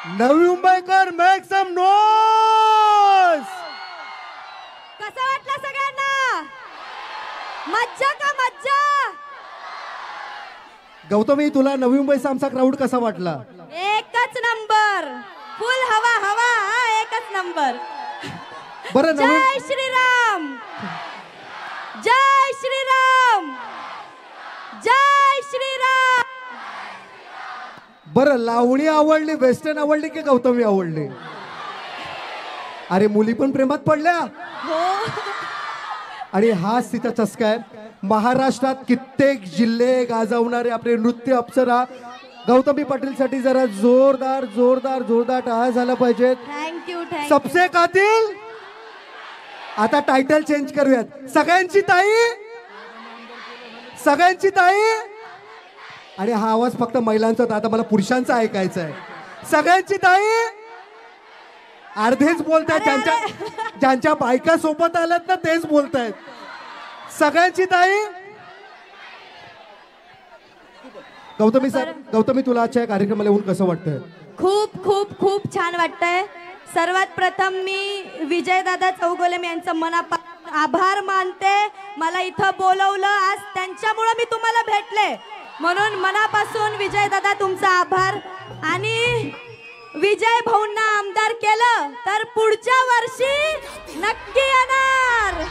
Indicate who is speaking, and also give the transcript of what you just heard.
Speaker 1: नवी मुंबईकर make some noise.
Speaker 2: कसं वाटलं सगळ्यांना? मज्जा का मज्जा?
Speaker 1: गौतमी तुला नवी मुंबईचा आमचा क्राऊड कसा वाटला?
Speaker 2: एकच नंबर, फुल हवा हवा, एकच नंबर।
Speaker 1: बरं
Speaker 2: जय श्रीराम, जय श्रीराम, जय श्रीराम।
Speaker 1: बरं लावणी आवडली, वेस्टर्न आवडली की गौतमी आवडली? अरे मुली पण प्रेमात पडल्या
Speaker 2: हो।
Speaker 1: आणि हाच तिचा चस्का आहे। महाराष्ट्रात कित्येक जिल्हे गाजवणारे आपले नृत्य अप्सरा गौतमी पाटील साठी जरा जोरदार जोरदार जोरदार टाळ्या झाला पाहिजेत।
Speaker 2: Thank you thank you.
Speaker 1: सबसे कातिल। आता टायटल चेंज करूयात, सगळ्यांची ताई, सगळ्यांची ताई। आणि हा आवाज फक्त महिलांचा होता, आता मला पुरुषांचा ऐकायचा आहे। सगळ्यांची ताई। अर्धेच बोलतायत, ज्यांच्या बायका सोबत आल्यात ना तेच बोलतायत। सगळ्यांची ताई। गौतमी सर, गौतमी तुला आजच्या कार्यक्रमाला येऊन कसं वाटतंय?
Speaker 2: खूप खूप खूप छान वाटतंय। सर्वात प्रथम मी विजयदादा चौगुले यांचं मनापासून आभार मानते। मला इथं बोलवलं, आज त्यांच्यामुळे मी तुम्हाला भेटले, म्हणून मनापासून विजयदादा तुमचा आभार। आणि विजय भाऊंना आमदार केलं तर पुढच्या वर्षी नक्की येणार।